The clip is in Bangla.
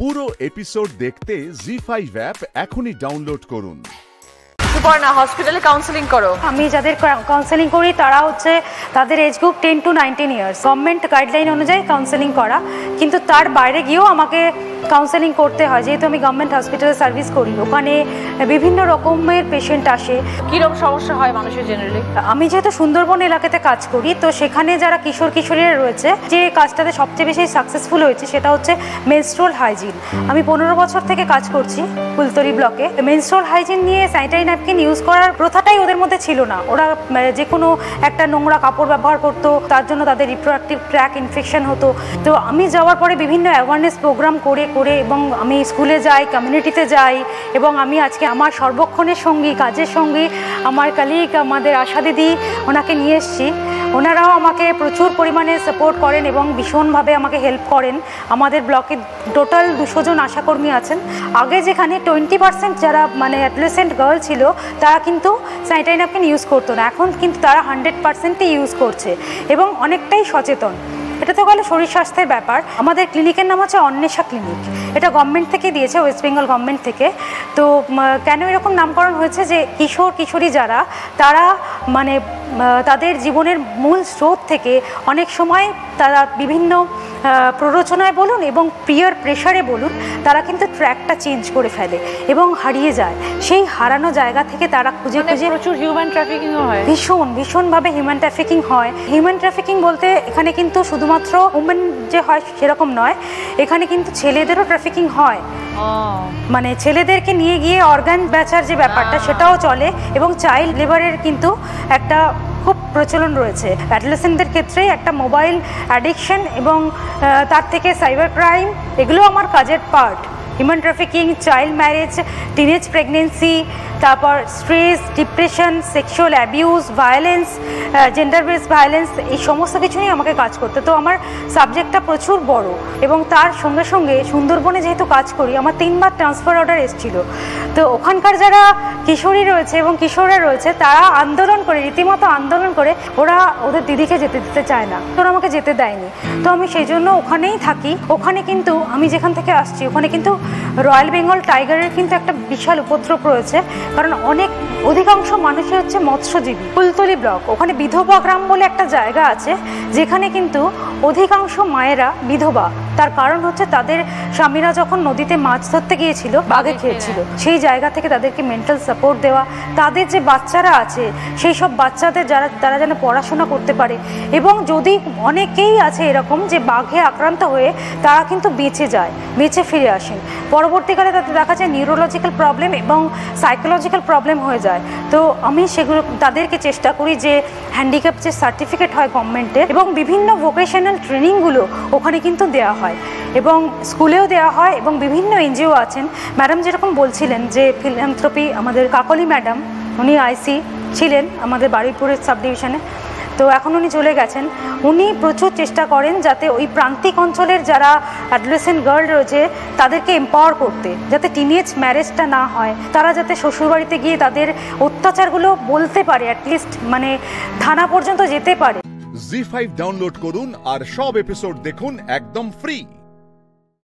পুরো এপিসোড দেখতে জি5 অ্যাপ এখনই ডাউনলোড করুন। সুপর্ণা, হসপিটালে কাউন্সেলিং করো। আমি যাদের কাউন্সেলিং করি তারা হচ্ছে তাদের age group 10 to 19 years. Government guideline অনুযায়ী কাউন্সেলিং করা, কিন্তু তার বাইরে গিয়েও আমাকে কাউন্সেলিং করতে হয়, যেহেতু আমি গভর্নমেন্ট হসপিটালে সার্ভিস করি। ওখানে বিভিন্ন রকমের পেশেন্ট আসে। কীরকম সমস্যা হয় মানুষের জেনারেলি? আমি যেহেতু সুন্দরবন এলাকাতে কাজ করি, তো সেখানে যারা কিশোর কিশোরীরা রয়েছে, যে কাজটাতে সবচেয়ে বেশি সাকসেসফুল হয়েছে সেটা হচ্ছে মেনস্ট্রুয়াল হাইজিন। আমি 15 বছর থেকে কাজ করছি ফুলতলি ব্লকে। মেনস্ট্রুয়াল হাইজিন নিয়ে স্যানিটারি ন্যাপকিন ইউজ করার প্রথাটাই ওদের মধ্যে ছিল না। ওরা যে কোনো একটা নোংরা কাপড় ব্যবহার করতো, তার জন্য তাদের রিপ্রোডাক্টিভ ট্র্যাক ইনফেকশন হতো। তো আমি যাওয়ার পরে বিভিন্ন অ্যাওয়ারনেস প্রোগ্রাম করে এবং আমি স্কুলে যাই, কমিউনিটিতে যাই, এবং আমি আজকে আমার সর্বক্ষণের সঙ্গী, কাজের সঙ্গী, আমার কলিগ, আমাদের আশা দিদি, ওনাকে নিয়ে এসেছি। ওনারাও আমাকে প্রচুর পরিমাণে সাপোর্ট করেন এবং ভীষণভাবে আমাকে হেল্প করেন। আমাদের ব্লকে টোটাল 200 জন আশাকর্মী আছেন। আগে যেখানে 20% যারা অ্যাডোলেসেন্ট গার্ল ছিল, তারা কিন্তু স্যানিটারি ন্যাপকিন ইউজ করতো না, এখন কিন্তু তারা 100%ই ইউজ করছে এবং অনেকটাই সচেতন। এটা তো গেল শরীর স্বাস্থ্যের ব্যাপার। আমাদের ক্লিনিকের নাম হচ্ছে অন্বেষা ক্লিনিক। এটা গভর্নমেন্ট থেকে দিয়েছে, ওয়েস্ট বেঙ্গল গভর্নমেন্ট থেকে। তো কেন এরকম নামকরণ হয়েছে, যে কিশোর কিশোরী যারা, তারা তাদের জীবনের মূল স্রোত থেকে অনেক সময় তারা বিভিন্ন প্ররোচনায় বলুন এবং পিয়ার প্রেশারে বলুন, তারা কিন্তু ট্র্যাকটা চেঞ্জ করে ফেলে এবং হারিয়ে যায়। সেই হারানো জায়গা থেকে তারা খুঁজে প্রচুর হিউম্যান ট্রাফিকিংও হয়, ভীষণভাবে হিউম্যান ট্রাফিকিং হয়। হিউম্যান ট্রাফিকিং বলতে এখানে কিন্তু শুধুমাত্র উমেন যে হয় সেরকম নয়, এখানে কিন্তু ছেলেদেরও ট্রাফিকিং হয়। ছেলেদেরকে নিয়ে গিয়ে অর্গান বেচার যে ব্যাপারটা, সেটাও চলে এবং চাইল্ড লেবারের কিন্তু একটা খুব প্রচলন রয়েছে। অ্যাডোলেসেন্টদের ক্ষেত্রে একটা মোবাইল অ্যাডিকশন এবং তার থেকে সাইবার ক্রাইম, এগুলো আমার কাজের part. Human trafficking, child marriage, teenage pregnancy, তারপর stress, depression, sexual abuse, violence, gender based violence, এই সমস্ত কিছু নিয়ে আমাকে কাজ করতে। তো আমার সাবজেক্টটা প্রচুর বড় এবং তার সঙ্গে সঙ্গে সুন্দরবনে যেহেতু কাজ করি, আমার 3 বার ট্রান্সফার অর্ডার এসেছিল। তো ওখানকার যারা কিশোরী রয়েছে এবং কিশোররা রয়েছে, তারা আন্দোলন করে, রীতিমতো আন্দোলন করে, ওরা ওদের দিদিকে যেতে দিতে চায় না, তোরা আমাকে যেতে দেয়নি। তো আমি সেই জন্য ওখানেই থাকি। ওখানে কিন্তু আমি যেখান থেকে আসছি, ওখানে কিন্তু রয়্যাল বেঙ্গল টাইগারের কিন্তু একটা বিশাল উপদ্রব রয়েছে, কারণ অধিকাংশ মানুষই হচ্ছে মৎস্যজীবী। ফুলতলি ব্লক, ওখানে বিধবা গ্রাম বলে একটা জায়গা আছে, যেখানে কিন্তু অধিকাংশ মায়েরা বিধবা। তার কারণ হচ্ছে তাদের স্বামীরা যখন নদীতে মাছ ধরতে গিয়েছিল, বাঘে খেয়েছিল। সেই জায়গা থেকে তাদেরকে মেন্টাল সাপোর্ট দেওয়া, তাদের যে বাচ্চারা আছে, সেই সব বাচ্চাদের তারা যেন পড়াশোনা করতে পারে। এবং যদি অনেকেই আছে এরকম যে বাঘে আক্রান্ত হয়ে তারা কিন্তু বেঁচে যায়, বেঁচে ফিরে আসেন, পরবর্তীকালে তাদের দেখা যায় নিউরোলজিক্যাল প্রবলেম এবং সাইকোলজিক্যাল প্রবলেম হয়ে যায়। তো আমি সেগুলো তাদেরকে চেষ্টা করি যে হ্যান্ডিক্যাপ যে সার্টিফিকেট হয় গভর্নমেন্টের, এবং বিভিন্ন ভোকেশনাল ট্রেনিংগুলো ওখানে কিন্তু দেওয়া হয় এবং স্কুলেও দেওয়া হয়, এবং বিভিন্ন এনজিও আছেন। ম্যাডাম যেরকম বলছিলেন যে ফিলান্থ্রপি, আমাদের কাকলি ম্যাডাম, উনি আইসি ছিলেন আমাদের বারুইপুরের সাব ডিভিশনে, তো এখন উনি চলে গেছেন। উনি প্রচুর চেষ্টা করেন যাতে ওই প্রান্তিক অঞ্চলের যারা অ্যাডোলেসেন্ট গার্ল রয়েছে, তাদেরকে এম্পাওয়ার করতে, যাতে টিনেজ ম্যারেজটা না হয়, তারা যাতে শ্বশুরবাড়িতে গিয়ে তাদের অত্যাচারগুলো বলতে পারে, অ্যাটলিস্ট থানা পর্যন্ত যেতে পারে। জি5 ডাউনলোড করুন আর সব এপিসোড দেখুন একদম ফ্রি।